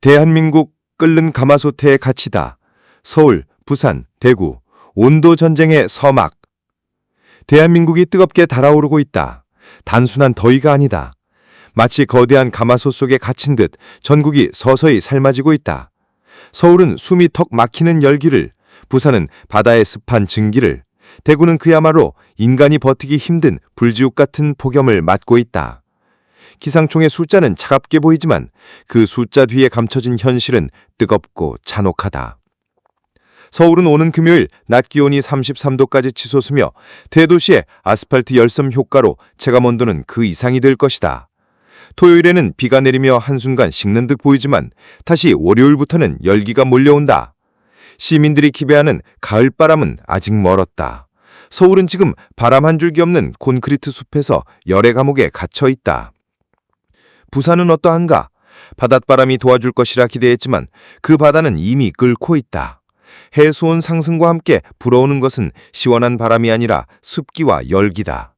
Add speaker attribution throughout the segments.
Speaker 1: 대한민국 끓는 가마솥에 갇히다. 서울, 부산, 대구, 온도 전쟁의 서막. 대한민국이 뜨겁게 달아오르고 있다. 단순한 더위가 아니다. 마치 거대한 가마솥 속에 갇힌 듯 전국이 서서히 삶아지고 있다. 서울은 숨이 턱 막히는 열기를, 부산은 바다의 습한 증기를, 대구는 그야말로 인간이 버티기 힘든 불지옥 같은 폭염을 맞고 있다. 기상청의 숫자는 차갑게 보이지만 그 숫자 뒤에 감춰진 현실은 뜨겁고 잔혹하다. 서울은 오는 금요일 낮 기온이 33도까지 치솟으며 대도시의 아스팔트 열섬 효과로 체감온도는 그 이상이 될 것이다. 토요일에는 비가 내리며 한순간 식는 듯 보이지만 다시 월요일부터는 열기가 몰려온다. 시민들이 기대하는 가을바람은 아직 멀었다. 서울은 지금 바람 한 줄기 없는 콘크리트 숲에서 열의 감옥에 갇혀 있다. 부산은 어떠한가? 바닷바람이 도와줄 것이라 기대했지만 그 바다는 이미 끓고 있다. 해수온 상승과 함께 불어오는 것은 시원한 바람이 아니라 습기와 열기다.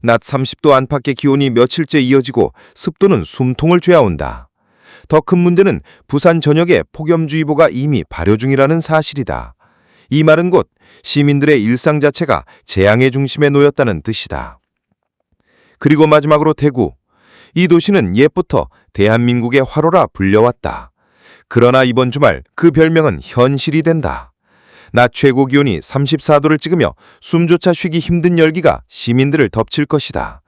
Speaker 1: 낮 30도 안팎의 기온이 며칠째 이어지고 습도는 숨통을 죄어온다. 더 큰 문제는 부산 전역에 폭염주의보가 이미 발효 중이라는 사실이다. 이 말은 곧 시민들의 일상 자체가 재앙의 중심에 놓였다는 뜻이다. 그리고 마지막으로 대구. 이 도시는 옛부터 대한민국의 화로라 불려왔다. 그러나 이번 주말 그 별명은 현실이 된다. 낮 최고 기온이 34도를 찍으며 숨조차 쉬기 힘든 열기가 시민들을 덮칠 것이다.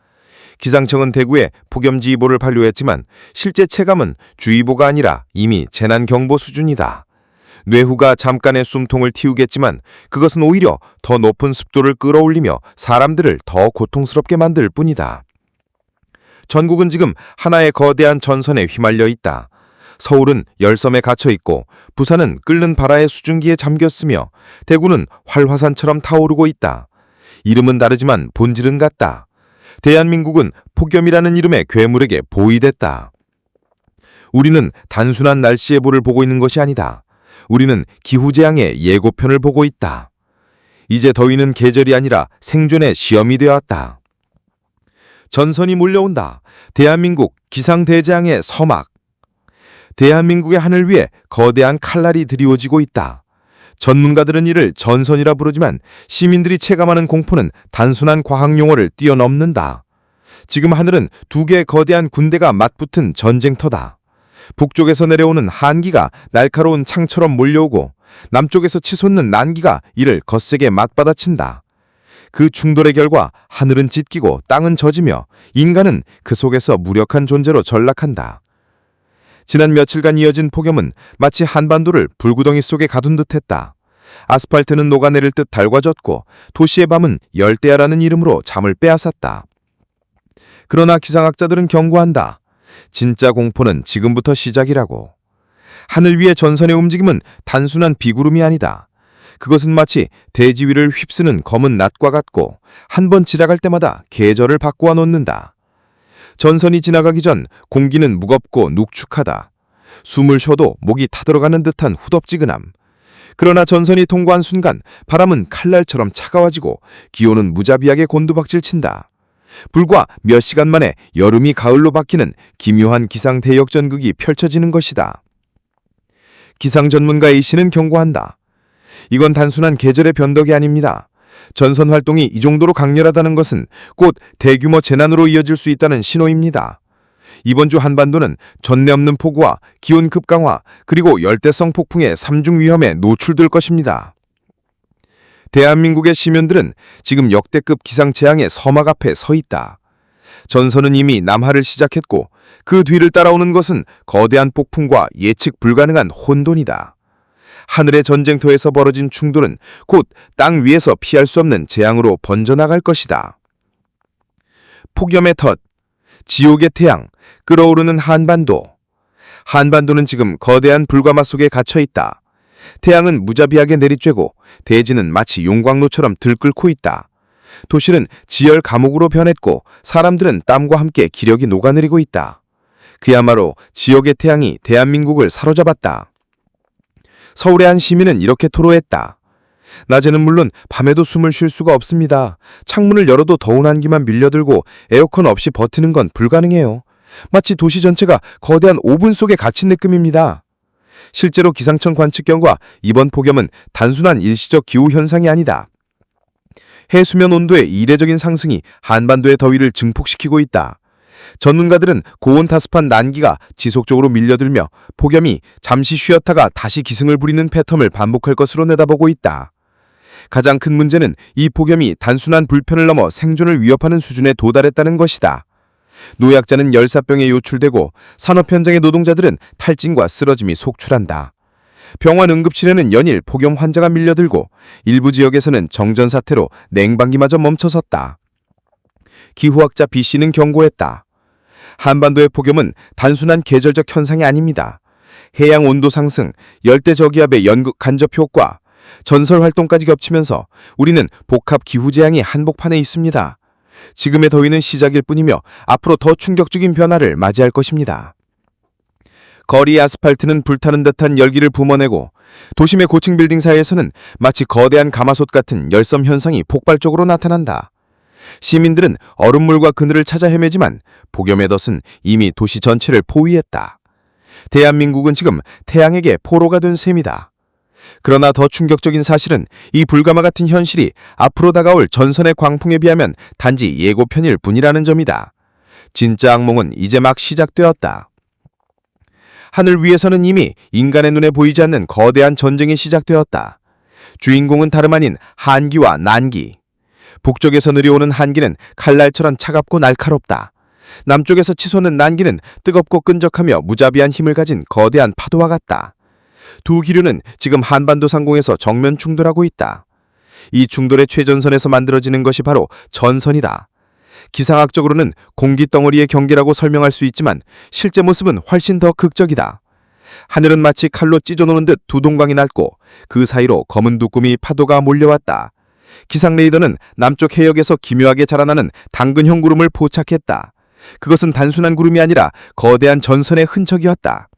Speaker 1: 기상청은 대구에 폭염주의보를 발효했지만 실제 체감은 주의보가 아니라 이미 재난경보 수준이다. 뇌후가 잠깐의 숨통을 틔우겠지만 그것은 오히려 더 높은 습도를 끌어올리며 사람들을 더 고통스럽게 만들 뿐이다. 전국은 지금 하나의 거대한 전선에 휘말려 있다. 서울은 열섬에 갇혀 있고 부산은 끓는 발화의 수증기에 잠겼으며 대구는 활화산처럼 타오르고 있다. 이름은 다르지만 본질은 같다. 대한민국은 폭염이라는 이름의 괴물에게 보이됐다. 우리는 단순한 날씨 예보를 보고 있는 것이 아니다. 우리는 기후재앙의 예고편을 보고 있다. 이제 더위는 계절이 아니라 생존의 시험이 되었다. 전선이 몰려온다. 대한민국 기상대재앙의 서막. 대한민국의 하늘 위에 거대한 칼날이 드리워지고 있다. 전문가들은 이를 전선이라 부르지만 시민들이 체감하는 공포는 단순한 과학용어를 뛰어넘는다. 지금 하늘은 두 개의 거대한 군대가 맞붙은 전쟁터다. 북쪽에서 내려오는 한기가 날카로운 창처럼 몰려오고 남쪽에서 치솟는 난기가 이를 거세게 맞받아친다. 그 충돌의 결과 하늘은 찢기고 땅은 젖으며 인간은 그 속에서 무력한 존재로 전락한다. 지난 며칠간 이어진 폭염은 마치 한반도를 불구덩이 속에 가둔 듯했다. 아스팔트는 녹아내릴 듯 달궈졌고 도시의 밤은 열대야라는 이름으로 잠을 빼앗았다. 그러나 기상학자들은 경고한다. 진짜 공포는 지금부터 시작이라고. 하늘 위의 전선의 움직임은 단순한 비구름이 아니다. 그것은 마치 대지 위를 휩쓰는 검은 낫과 같고 한 번 지나갈 때마다 계절을 바꾸어 놓는다. 전선이 지나가기 전 공기는 무겁고 눅축하다. 숨을 쉬어도 목이 타들어가는 듯한 후덥지근함. 그러나 전선이 통과한 순간 바람은 칼날처럼 차가워지고 기온은 무자비하게 곤두박질친다. 불과 몇 시간 만에 여름이 가을로 바뀌는 기묘한 기상 대역전극이 펼쳐지는 것이다. 기상 전문가 A씨는 경고한다. 이건 단순한 계절의 변덕이 아닙니다. 전선 활동이 이 정도로 강렬하다는 것은 곧 대규모 재난으로 이어질 수 있다는 신호입니다. 이번 주 한반도는 전례 없는 폭우와 기온 급강화 그리고 열대성 폭풍의 삼중 위험에 노출될 것입니다. 대한민국의 시민들은 지금 역대급 기상재앙의 서막 앞에 서 있다. 전선은 이미 남하를 시작했고 그 뒤를 따라오는 것은 거대한 폭풍과 예측 불가능한 혼돈이다. 하늘의 전쟁터에서 벌어진 충돌은 곧 땅 위에서 피할 수 없는 재앙으로 번져나갈 것이다. 폭염의 덫, 지옥의 태양, 끓어오르는 한반도. 한반도는 지금 거대한 불가마 속에 갇혀 있다. 태양은 무자비하게 내리쬐고 대지는 마치 용광로처럼 들끓고 있다. 도시는 지열 감옥으로 변했고 사람들은 땀과 함께 기력이 녹아내리고 있다. 그야말로 지옥의 태양이 대한민국을 사로잡았다. 서울의 한 시민은 이렇게 토로했다. 낮에는 물론 밤에도 숨을 쉴 수가 없습니다. 창문을 열어도 더운 한기만 밀려들고 에어컨 없이 버티는 건 불가능해요. 마치 도시 전체가 거대한 오븐 속에 갇힌 느낌입니다. 실제로 기상청 관측 결과 이번 폭염은 단순한 일시적 기후 현상이 아니다. 해수면 온도의 이례적인 상승이 한반도의 더위를 증폭시키고 있다. 전문가들은 고온다습한 난기가 지속적으로 밀려들며 폭염이 잠시 쉬었다가 다시 기승을 부리는 패턴을 반복할 것으로 내다보고 있다. 가장 큰 문제는 이 폭염이 단순한 불편을 넘어 생존을 위협하는 수준에 도달했다는 것이다. 노약자는 열사병에 요출되고 산업 현장의 노동자들은 탈진과 쓰러짐이 속출한다. 병원 응급실에는 연일 폭염 환자가 밀려들고 일부 지역에서는 정전 사태로 냉방기마저 멈춰섰다. 기후학자 B씨는 경고했다. 한반도의 폭염은 단순한 계절적 현상이 아닙니다. 해양 온도 상승, 열대 저기압의 연극 간접 효과, 전설 활동까지 겹치면서 우리는 복합 기후 재앙이 한복판에 있습니다. 지금의 더위는 시작일 뿐이며 앞으로 더 충격적인 변화를 맞이할 것입니다. 거리 아스팔트는 불타는 듯한 열기를 뿜어내고 도심의 고층 빌딩 사이에서는 마치 거대한 가마솥 같은 열섬 현상이 폭발적으로 나타난다. 시민들은 얼음물과 그늘을 찾아 헤매지만 폭염의 덫은 이미 도시 전체를 포위했다. 대한민국은 지금 태양에게 포로가 된 셈이다. 그러나 더 충격적인 사실은 이 불가마 같은 현실이 앞으로 다가올 전선의 광풍에 비하면 단지 예고편일 뿐이라는 점이다. 진짜 악몽은 이제 막 시작되었다. 하늘 위에서는 이미 인간의 눈에 보이지 않는 거대한 전쟁이 시작되었다. 주인공은 다름 아닌 한기와 난기. 북쪽에서 내려오는 한기는 칼날처럼 차갑고 날카롭다. 남쪽에서 치솟는 난기는 뜨겁고 끈적하며 무자비한 힘을 가진 거대한 파도와 같다. 두 기류는 지금 한반도 상공에서 정면 충돌하고 있다. 이 충돌의 최전선에서 만들어지는 것이 바로 전선이다. 기상학적으로는 공기덩어리의 경계라고 설명할 수 있지만 실제 모습은 훨씬 더 극적이다. 하늘은 마치 칼로 찢어놓는 듯 두 동강이 낮고 그 사이로 검은 두꺼미 파도가 몰려왔다. 기상 레이더는 남쪽 해역에서 기묘하게 자라나는 당근형 구름을 포착했다. 그것은 단순한 구름이 아니라 거대한 전선의 흔적이었다.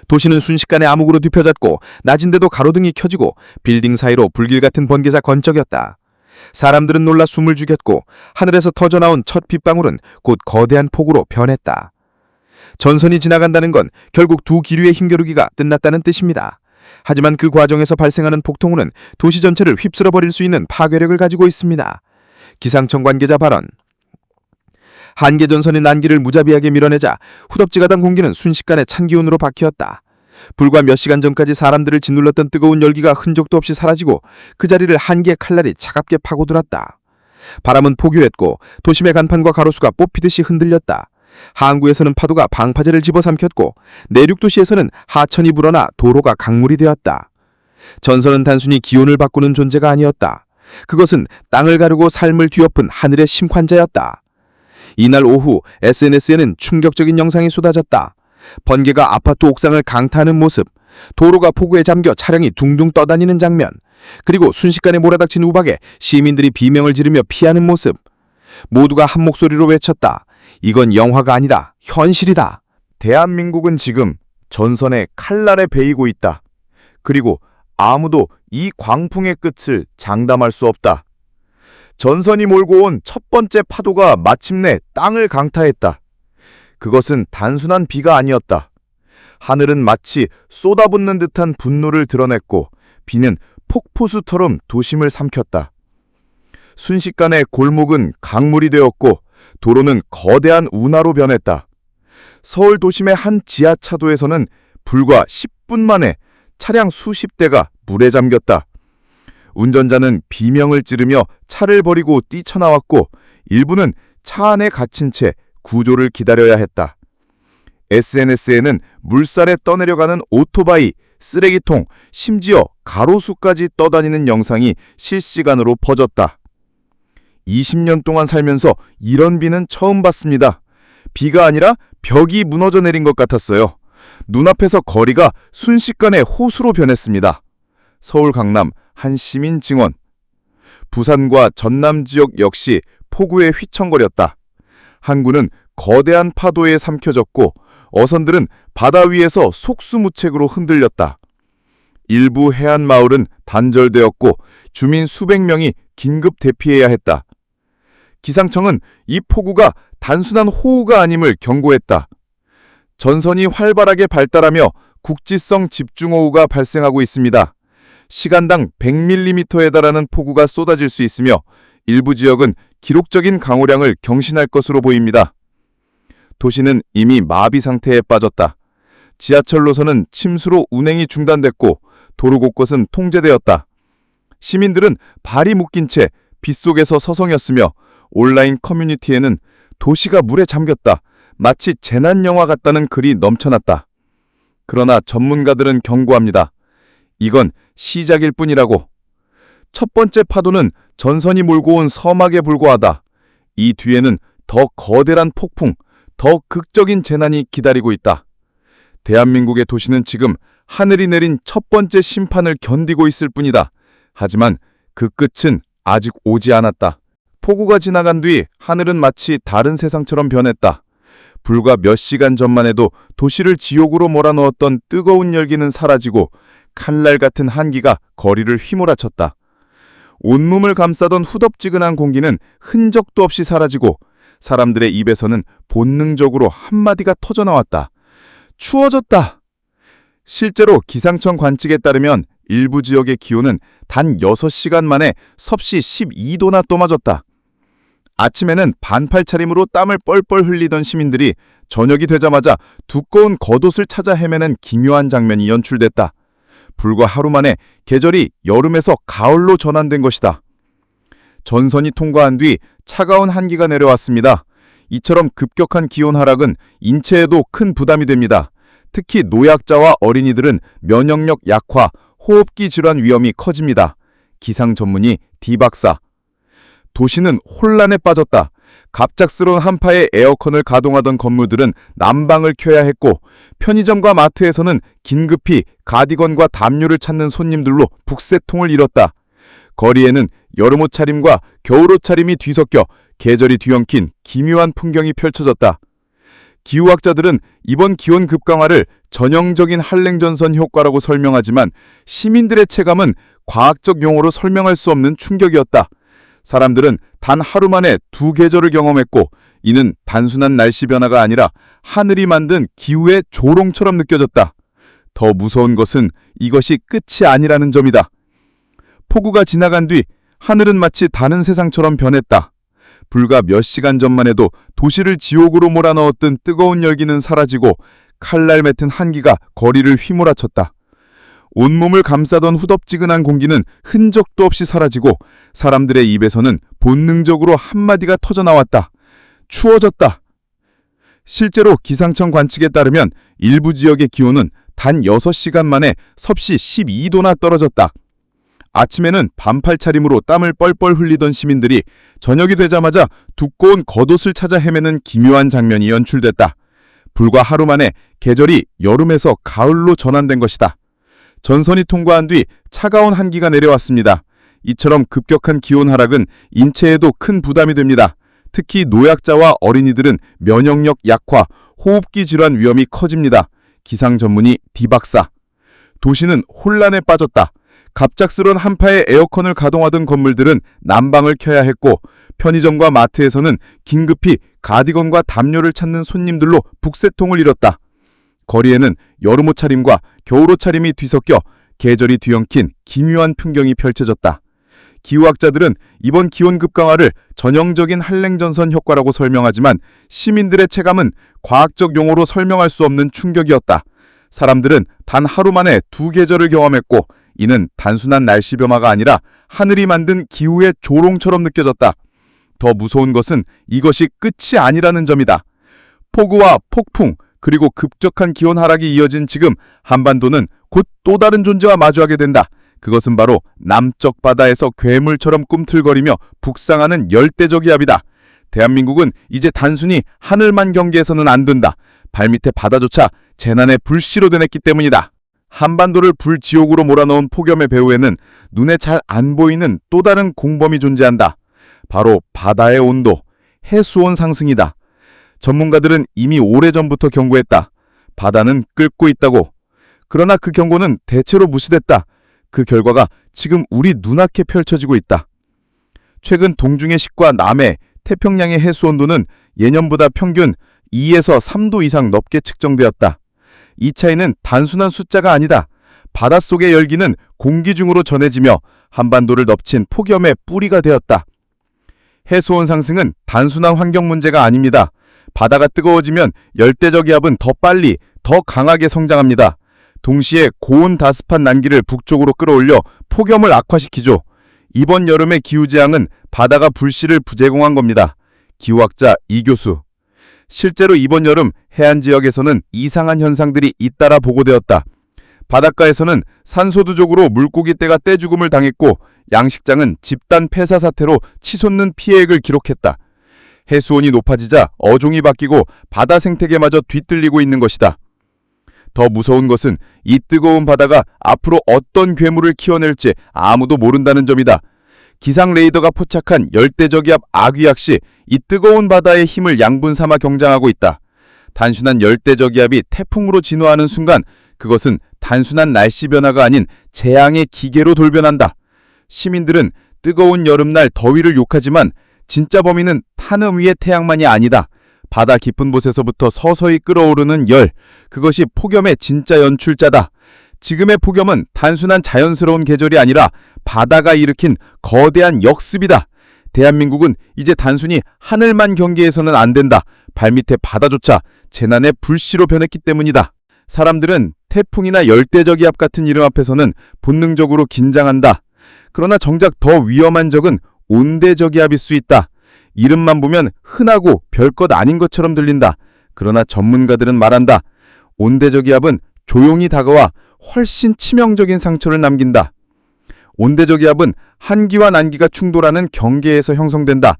Speaker 1: 도시는 순식간에 암흑으로 뒤펴졌고 낮인데도 가로등이 켜지고 빌딩 사이로 불길 같은 번개가 번쩍였다. 사람들은 놀라 숨을 죽였고 하늘에서 터져나온 첫 빗방울은 곧 거대한 폭우로 변했다. 전선이 지나간다는 건 결국 두 기류의 힘겨루기가 끝났다는 뜻입니다. 하지만 그 과정에서 발생하는 폭풍우는 도시 전체를 휩쓸어버릴 수 있는 파괴력을 가지고 있습니다. 기상청 관계자 발언. 한계전선이 난기를 무자비하게 밀어내자 후덥지근한 공기는 순식간에 찬 기운으로 바뀌었다. 불과 몇 시간 전까지 사람들을 짓눌렀던 뜨거운 열기가 흔적도 없이 사라지고 그 자리를 한기의 칼날이 차갑게 파고들었다. 바람은 포교했고 도심의 간판과 가로수가 뽑히듯이 흔들렸다. 항구에서는 파도가 방파제를 집어삼켰고 내륙도시에서는 하천이 불어나 도로가 강물이 되었다. 전선은 단순히 기온을 바꾸는 존재가 아니었다. 그것은 땅을 가르고 삶을 뒤엎은 하늘의 심판자였다. 이날 오후 SNS에는 충격적인 영상이 쏟아졌다. 번개가 아파트 옥상을 강타하는 모습, 도로가 폭우에 잠겨 차량이 둥둥 떠다니는 장면, 그리고 순식간에 몰아닥친 우박에 시민들이 비명을 지르며 피하는 모습. 모두가 한 목소리로 외쳤다. 이건 영화가 아니다. 현실이다. 대한민국은 지금 전선의 칼날에 베이고 있다. 그리고 아무도 이 광풍의 끝을 장담할 수 없다. 전선이 몰고 온 첫 번째 파도가 마침내 땅을 강타했다. 그것은 단순한 비가 아니었다. 하늘은 마치 쏟아붓는 듯한 분노를 드러냈고 비는 폭포수처럼 도심을 삼켰다. 순식간에 골목은 강물이 되었고 도로는 거대한 운하로 변했다. 서울 도심의 한 지하차도에서는 불과 10분 만에 차량 수십 대가 물에 잠겼다. 운전자는 비명을 지르며 차를 버리고 뛰쳐나왔고 일부는 차 안에 갇힌 채 구조를 기다려야 했다. SNS에는 물살에 떠내려가는 오토바이, 쓰레기통, 심지어 가로수까지 떠다니는 영상이 실시간으로 퍼졌다. 20년 동안 살면서 이런 비는 처음 봤습니다. 비가 아니라 벽이 무너져 내린 것 같았어요. 눈앞에서 거리가 순식간에 호수로 변했습니다. 서울 강남 한 시민 증언. 부산과 전남 지역 역시 폭우에 휘청거렸다. 항구는 거대한 파도에 삼켜졌고 어선들은 바다 위에서 속수무책으로 흔들렸다. 일부 해안 마을은 단절되었고 주민 수백 명이 긴급 대피해야 했다. 기상청은 이 폭우가 단순한 호우가 아님을 경고했다. 전선이 활발하게 발달하며
Speaker 2: 국지성 집중호우가 발생하고 있습니다. 시간당 100mm에 달하는 폭우가 쏟아질 수 있으며 일부 지역은 기록적인 강우량을 경신할 것으로 보입니다. 도시는 이미 마비 상태에 빠졌다. 지하철 노선은 침수로 운행이 중단됐고 도로 곳곳은 통제되었다. 시민들은 발이 묶인 채 빗속에서 서성였으며 온라인 커뮤니티에는 도시가 물에 잠겼다. 마치 재난영화 같다는 글이 넘쳐났다. 그러나 전문가들은 경고합니다. 이건 시작일 뿐이라고. 첫 번째 파도는 전선이 몰고 온 서막에 불과하다. 이 뒤에는 더 거대한 폭풍, 더 극적인 재난이 기다리고 있다. 대한민국의 도시는 지금 하늘이 내린 첫 번째 심판을 견디고 있을 뿐이다. 하지만 그 끝은 아직 오지 않았다. 폭우가 지나간 뒤 하늘은 마치 다른 세상처럼 변했다. 불과 몇 시간 전만 해도 도시를 지옥으로 몰아넣었던 뜨거운 열기는 사라지고 칼날 같은 한기가 거리를 휘몰아쳤다. 온몸을 감싸던 후덥지근한 공기는 흔적도 없이 사라지고 사람들의 입에서는 본능적으로 한마디가 터져나왔다. 추워졌다. 실제로 기상청 관측에 따르면 일부 지역의 기온은 단 6시간 만에 섭씨 12도나 떠맞았다. 아침에는 반팔 차림으로 땀을 뻘뻘 흘리던 시민들이 저녁이 되자마자 두꺼운 겉옷을 찾아 헤매는 기묘한 장면이 연출됐다. 불과 하루 만에 계절이 여름에서 가을로 전환된 것이다. 전선이 통과한 뒤 차가운 한기가 내려왔습니다. 이처럼 급격한 기온 하락은 인체에도 큰 부담이 됩니다. 특히 노약자와 어린이들은 면역력 약화, 호흡기 질환 위험이 커집니다. 기상 전문의 D 박사. 도시는 혼란에 빠졌다. 갑작스러운 한파에 에어컨을 가동하던 건물들은 난방을 켜야 했고 편의점과 마트에서는 긴급히 가디건과 담요를 찾는 손님들로 북새통을 이뤘다. 거리에는 여름옷 차림과 겨울옷 차림이 뒤섞여 계절이 뒤엉킨 기묘한 풍경이 펼쳐졌다. 기후학자들은 이번 기온 급강화를 전형적인 한랭전선 효과라고 설명하지만 시민들의 체감은 과학적 용어로 설명할 수 없는 충격이었다. 사람들은 단 하루 만에 두 계절을 경험했고 이는 단순한 날씨 변화가 아니라 하늘이 만든 기후의 조롱처럼 느껴졌다. 더 무서운 것은 이것이 끝이 아니라는 점이다. 폭우가 지나간 뒤 하늘은 마치 다른 세상처럼 변했다. 불과 몇 시간 전만 해도 도시를 지옥으로 몰아넣었던 뜨거운 열기는 사라지고 칼날 맺은 한기가 거리를 휘몰아쳤다. 온몸을 감싸던 후덥지근한 공기는 흔적도 없이 사라지고 사람들의 입에서는 본능적으로 한마디가 터져나왔다. 추워졌다. 실제로 기상청 관측에 따르면 일부 지역의 기온은 단 6시간 만에 섭씨 12도나 떨어졌다. 아침에는 반팔 차림으로 땀을 뻘뻘 흘리던 시민들이 저녁이 되자마자 두꺼운 겉옷을 찾아 헤매는 기묘한 장면이 연출됐다. 불과 하루 만에 계절이 여름에서 가을로 전환된 것이다. 전선이 통과한 뒤 차가운 한기가 내려왔습니다. 이처럼 급격한 기온 하락은 인체에도 큰 부담이 됩니다. 특히 노약자와 어린이들은 면역력 약화, 호흡기 질환 위험이 커집니다. 기상 전문의 D 박사. 도시는 혼란에 빠졌다. 갑작스러운 한파에 에어컨을 가동하던 건물들은 난방을 켜야 했고 편의점과 마트에서는 긴급히 가디건과 담요를 찾는 손님들로 북새통을 이뤘다. 거리에는 여름옷 차림과 겨울옷 차림이 뒤섞여 계절이 뒤엉킨 기묘한 풍경이 펼쳐졌다. 기후학자들은 이번 기온 급강화를 전형적인 한랭전선 효과라고 설명하지만 시민들의 체감은 과학적 용어로 설명할 수 없는 충격이었다. 사람들은 단 하루 만에 두 계절을 경험했고 이는 단순한 날씨 변화가 아니라 하늘이 만든 기후의 조롱처럼 느껴졌다. 더 무서운 것은 이것이 끝이 아니라는 점이다. 폭우와 폭풍 그리고 급격한 기온 하락이 이어진 지금 한반도는 곧 또 다른 존재와 마주하게 된다. 그것은 바로 남쪽 바다에서 괴물처럼 꿈틀거리며 북상하는 열대저기압이다. 대한민국은 이제 단순히 하늘만 경계해서는 안 된다. 발밑에 바다조차 재난의 불씨로 되냈기 때문이다. 한반도를 불지옥으로 몰아넣은 폭염의 배후에는 눈에 잘 안 보이는 또 다른 공범이 존재한다. 바로 바다의 온도, 해수온 상승이다. 전문가들은 이미 오래전부터 경고했다. 바다는 끓고 있다고. 그러나 그 경고는 대체로 무시됐다. 그 결과가 지금 우리 눈앞에 펼쳐지고 있다. 최근 동중해식과 남해, 태평양의 해수온도는 예년보다 평균 2에서 3도 이상 높게 측정되었다. 이 차이는 단순한 숫자가 아니다. 바닷속의 열기는 공기 중으로 전해지며 한반도를 덮친 폭염의 뿌리가 되었다. 해수온 상승은 단순한 환경 문제가 아닙니다. 바다가 뜨거워지면 열대저기압은 더 빨리, 더 강하게 성장합니다. 동시에 고온 다습한 난기를 북쪽으로 끌어올려 폭염을 악화시키죠. 이번 여름의 기후재앙은 바다가 불씨를 부제공한 겁니다. 기후학자 이 교수. 실제로 이번 여름 해안 지역에서는 이상한 현상들이 잇따라 보고되었다. 바닷가에서는 산소두족으로 물고기 떼가 떼죽음을 당했고 양식장은 집단 폐사 사태로 치솟는 피해액을 기록했다. 해수온이 높아지자 어종이 바뀌고 바다 생태계마저 뒤틀리고 있는 것이다. 더 무서운 것은 이 뜨거운 바다가 앞으로 어떤 괴물을 키워낼지 아무도 모른다는 점이다. 기상 레이더가 포착한 열대저기압 아귀약시 이 뜨거운 바다의 힘을 양분 삼아 경장하고 있다. 단순한 열대저기압이 태풍으로 진화하는 순간 그것은 단순한 날씨 변화가 아닌 재앙의 기계로 돌변한다. 시민들은 뜨거운 여름날 더위를 욕하지만 진짜 범인은 하늘 위의 태양만이 아니다. 바다 깊은 곳에서부터 서서히 끓어오르는 열, 그것이 폭염의 진짜 연출자다. 지금의 폭염은 단순한 자연스러운 계절이 아니라 바다가 일으킨 거대한 역습이다. 대한민국은 이제 단순히 하늘만 경계해서는 안 된다. 발밑의 바다조차 재난의 불씨로 변했기 때문이다. 사람들은 태풍이나 열대저기압 같은 이름 앞에서는 본능적으로 긴장한다. 그러나 정작 더 위험한 적은 온대저기압일 수 있다. 이름만 보면 흔하고 별것 아닌 것처럼 들린다. 그러나 전문가들은 말한다. 온대저기압은 조용히 다가와 훨씬 치명적인 상처를 남긴다. 온대저기압은 한기와 난기가 충돌하는 경계에서 형성된다.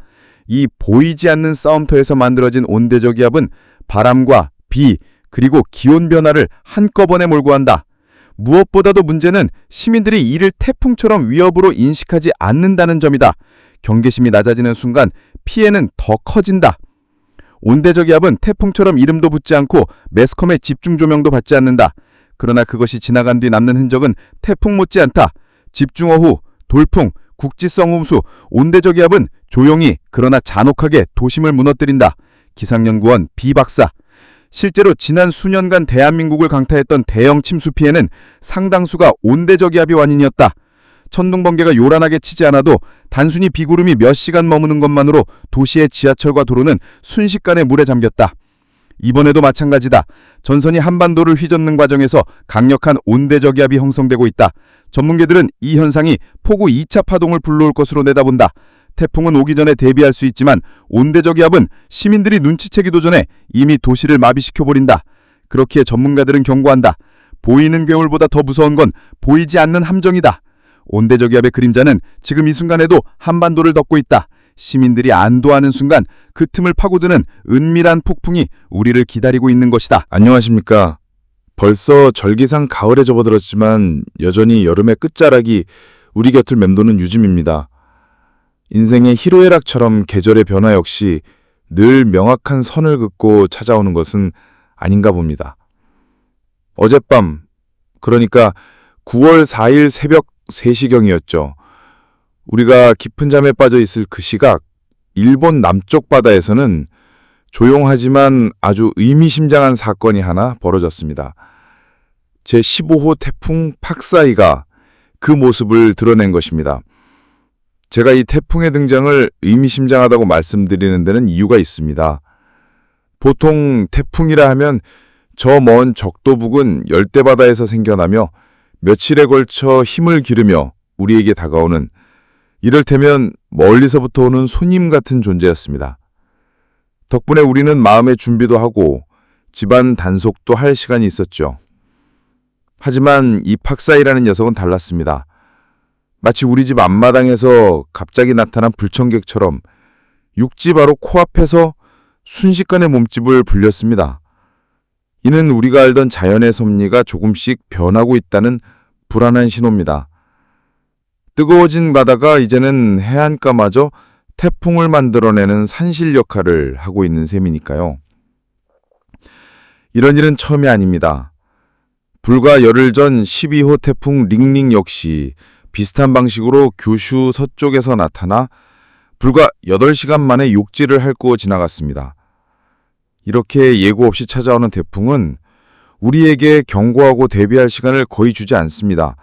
Speaker 2: 이 보이지 않는 싸움터에서 만들어진 온대저기압은 바람과 비, 그리고 기온 변화를 한꺼번에 몰고 한다. 무엇보다도 문제는 시민들이 이를 태풍처럼 위협으로 인식하지 않는다는 점이다. 경계심이 낮아지는 순간 피해는 더 커진다. 온대저기압은 태풍처럼 이름도 붙지 않고 매스컴의 집중 조명도 받지 않는다. 그러나 그것이 지나간 뒤 남는 흔적은 태풍 못지않다. 집중호우, 돌풍, 국지성 홍수, 온대저기압은 조용히 그러나 잔혹하게 도심을 무너뜨린다. 기상연구원 비 박사. 실제로 지난 수년간 대한민국을 강타했던 대형 침수 피해는 상당수가 온대저기압이 원인이었다. 천둥번개가 요란하게 치지 않아도 단순히 비구름이 몇 시간 머무는 것만으로 도시의 지하철과 도로는 순식간에 물에 잠겼다. 이번에도 마찬가지다. 전선이 한반도를 휘젓는 과정에서 강력한 온대저기압이 형성되고 있다. 전문가들은 이 현상이 폭우 2차 파동을 불러올 것으로 내다본다. 태풍은 오기 전에 대비할 수 있지만 온대저기압은 시민들이 눈치채기도 전에 이미 도시를 마비시켜버린다. 그렇기에 전문가들은 경고한다. 보이는 괴물보다 더 무서운 건 보이지 않는 함정이다. 온대저기압의 그림자는 지금 이 순간에도 한반도를 덮고 있다. 시민들이 안도하는 순간 그 틈을 파고드는 은밀한 폭풍이 우리를 기다리고 있는 것이다.
Speaker 3: 안녕하십니까. 벌써 절기상 가을에 접어들었지만 여전히 여름의 끝자락이 우리 곁을 맴도는 요즘입니다. 인생의 희로애락처럼 계절의 변화 역시 늘 명확한 선을 긋고 찾아오는 것은 아닌가 봅니다. 어젯밤, 그러니까 9월 4일 새벽 3시경이었죠. 우리가 깊은 잠에 빠져 있을 그 시각, 일본 남쪽 바다에서는 조용하지만 아주 의미심장한 사건이 하나 벌어졌습니다. 제15호 태풍 팍사이가 그 모습을 드러낸 것입니다. 제가 이 태풍의 등장을 의미심장하다고 말씀드리는 데는 이유가 있습니다. 보통 태풍이라 하면 저 먼 적도북은 열대바다에서 생겨나며 며칠에 걸쳐 힘을 기르며 우리에게 다가오는, 이를테면 멀리서부터 오는 손님 같은 존재였습니다. 덕분에 우리는 마음의 준비도 하고 집안 단속도 할 시간이 있었죠. 하지만 이 팍사이라는 녀석은 달랐습니다. 마치 우리 집 앞마당에서 갑자기 나타난 불청객처럼 육지 바로 코앞에서 순식간에 몸집을 불렸습니다. 이는 우리가 알던 자연의 섭리가 조금씩 변하고 있다는 불안한 신호입니다. 뜨거워진 바다가 이제는 해안가마저 태풍을 만들어내는 산실 역할을 하고 있는 셈이니까요. 이런 일은 처음이 아닙니다. 불과 열흘 전 12호 태풍 링링 역시 비슷한 방식으로 규슈 서쪽에서 나타나 불과 8시간 만에 욕지를 핥고 지나갔습니다. 이렇게 예고 없이 찾아오는 태풍은 우리에게 경고하고 대비할 시간을 거의 주지 않습니다.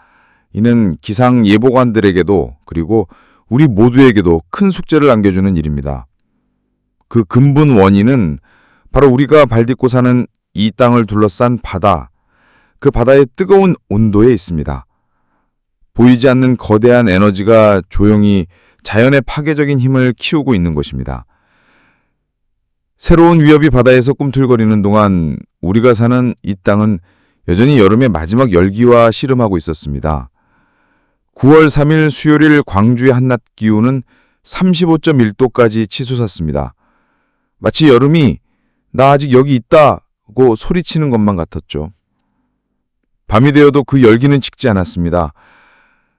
Speaker 3: 이는 기상 예보관들에게도 그리고 우리 모두에게도 큰 숙제를 안겨주는 일입니다. 그 근본 원인은 바로 우리가 발딛고 사는 이 땅을 둘러싼 바다, 그 바다의 뜨거운 온도에 있습니다. 보이지 않는 거대한 에너지가 조용히 자연의 파괴적인 힘을 키우고 있는 것입니다. 새로운 위협이 바다에서 꿈틀거리는 동안 우리가 사는 이 땅은 여전히 여름의 마지막 열기와 씨름하고 있었습니다. 9월 3일 수요일 광주의 한낮 기온은 35.1도까지 치솟았습니다. 마치 여름이 나 아직 여기 있다고 소리치는 것만 같았죠. 밤이 되어도 그 열기는 식지 않았습니다.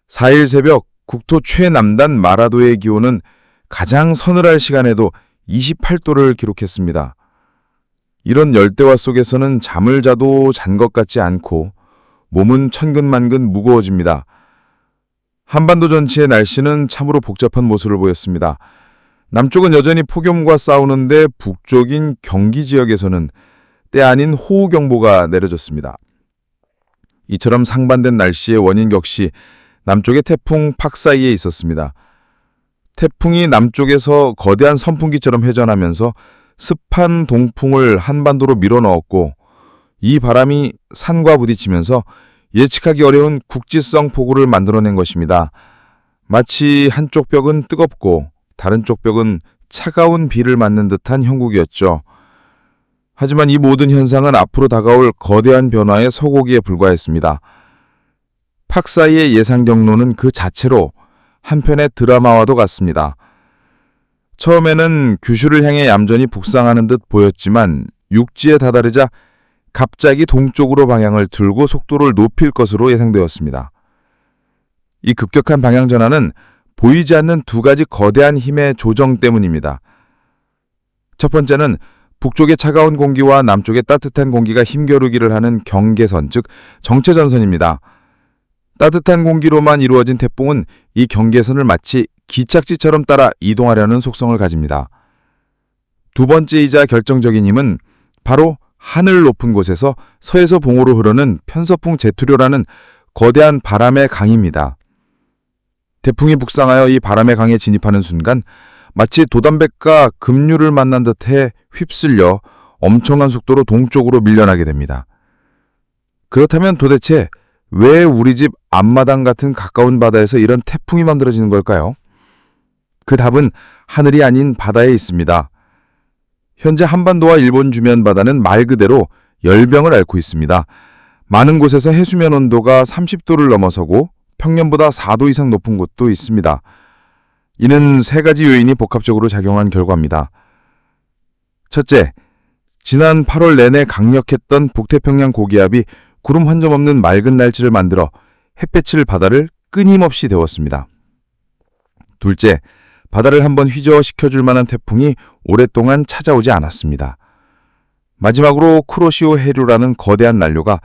Speaker 3: 4일 새벽 국토 최남단 마라도의 기온은 가장 서늘할 시간에도 28도를 기록했습니다. 이런 열대화 속에서는 잠을 자도 잔 것 같지 않고 몸은 천근만근 무거워집니다. 한반도 전체의 날씨는 참으로 복잡한 모습을 보였습니다. 남쪽은 여전히 폭염과 싸우는데 북쪽인 경기 지역에서는 때 아닌 호우경보가 내려졌습니다. 이처럼 상반된 날씨의 원인 역시 남쪽의 태풍 팍사이에 있었습니다. 태풍이 남쪽에서 거대한 선풍기처럼 회전하면서 습한 동풍을 한반도로 밀어넣었고 이 바람이 산과 부딪히면서 예측하기 어려운 국지성 폭우를 만들어낸 것입니다. 마치 한쪽 벽은 뜨겁고 다른 쪽 벽은 차가운 비를 맞는 듯한 형국이었죠. 하지만 이 모든 현상은 앞으로 다가올 거대한 변화의 서고기에 불과했습니다. 팍사이의 예상 경로는 그 자체로 한편의 드라마와도 같습니다. 처음에는 규슈를 향해 얌전히 북상하는 듯 보였지만 육지에 다다르자 갑자기 동쪽으로 방향을 틀고 속도를 높일 것으로 예상되었습니다. 이 급격한 방향 전환은 보이지 않는 두 가지 거대한 힘의 조정 때문입니다. 첫 번째는 북쪽의 차가운 공기와 남쪽의 따뜻한 공기가 힘겨루기를 하는 경계선, 즉 정체전선입니다. 따뜻한 공기로만 이루어진 태풍은 이 경계선을 마치 기착지처럼 따라 이동하려는 속성을 가집니다. 두 번째이자 결정적인 힘은 바로 하늘 높은 곳에서 서에서 동으로 흐르는 편서풍 제투류라는 거대한 바람의 강입니다. 태풍이 북상하여 이 바람의 강에 진입하는 순간 마치 도담백과 급류를 만난 듯해 휩쓸려 엄청난 속도로 동쪽으로 밀려나게 됩니다. 그렇다면 도대체 왜 우리 집 앞마당 같은 가까운 바다에서 이런 태풍이 만들어지는 걸까요? 그 답은 하늘이 아닌 바다에 있습니다. 현재 한반도와 일본 주변 바다는 말 그대로 열병을 앓고 있습니다. 많은 곳에서 해수면 온도가 30도를 넘어서고 평년보다 4도 이상 높은 곳도 있습니다. 이는 세 가지 요인이 복합적으로 작용한 결과입니다. 첫째, 지난 8월 내내 강력했던 북태평양 고기압이 구름 한 점 없는 맑은 날씨를 만들어 햇볕을 바다를 끊임없이 데웠습니다. 둘째, 바다를 한번 휘저어시켜줄 만한 태풍이 오랫동안 찾아오지 않았습니다. 마지막으로 쿠로시오 해류라는 거대한 난류가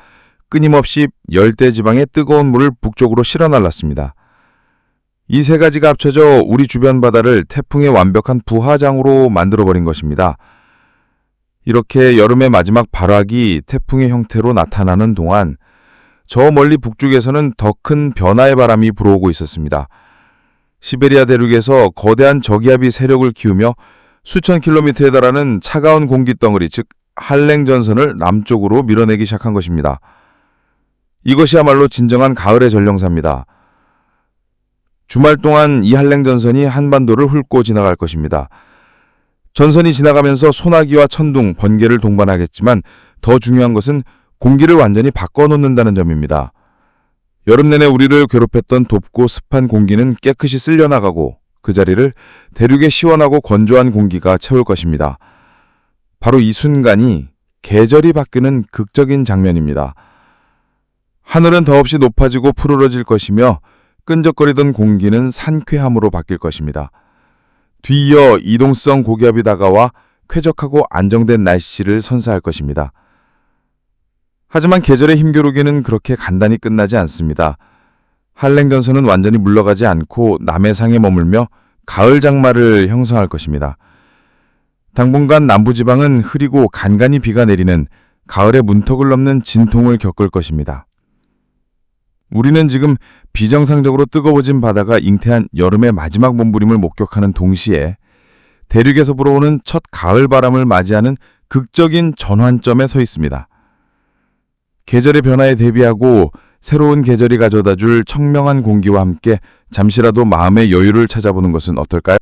Speaker 3: 끊임없이 열대지방의 뜨거운 물을 북쪽으로 실어날랐습니다. 이 세 가지가 합쳐져 우리 주변 바다를 태풍의 완벽한 부하장으로 만들어버린 것입니다. 이렇게 여름의 마지막 발악이 태풍의 형태로 나타나는 동안 저 멀리 북쪽에서는 더 큰 변화의 바람이 불어오고 있었습니다. 시베리아 대륙에서 거대한 저기압이 세력을 키우며 수천 킬로미터에 달하는 차가운 공기덩어리, 즉 한랭전선을 남쪽으로 밀어내기 시작한 것입니다. 이것이야말로 진정한 가을의 전령사입니다. 주말 동안 이 한랭전선이 한반도를 훑고 지나갈 것입니다. 전선이 지나가면서 소나기와 천둥, 번개를 동반하겠지만 더 중요한 것은 공기를 완전히 바꿔놓는다는 점입니다. 여름 내내 우리를 괴롭혔던 덥고 습한 공기는 깨끗이 쓸려나가고 그 자리를 대륙의 시원하고 건조한 공기가 채울 것입니다. 바로 이 순간이 계절이 바뀌는 극적인 장면입니다. 하늘은 더없이 높아지고 푸르러질 것이며 끈적거리던 공기는 상쾌함으로 바뀔 것입니다. 뒤이어 이동성 고기압이 다가와 쾌적하고 안정된 날씨를 선사할 것입니다. 하지만 계절의 힘겨루기는 그렇게 간단히 끝나지 않습니다. 한랭전선은 완전히 물러가지 않고 남해상에 머물며 가을 장마를 형성할 것입니다. 당분간 남부지방은 흐리고 간간히 비가 내리는
Speaker 2: 가을의 문턱을 넘는 진통을 겪을 것입니다. 우리는 지금 비정상적으로 뜨거워진 바다가 잉태한 여름의 마지막 몸부림을 목격하는 동시에 대륙에서 불어오는 첫 가을 바람을 맞이하는 극적인 전환점에 서 있습니다. 계절의 변화에 대비하고 새로운 계절이 가져다 줄 청명한 공기와 함께 잠시라도 마음의 여유를 찾아보는 것은 어떨까요?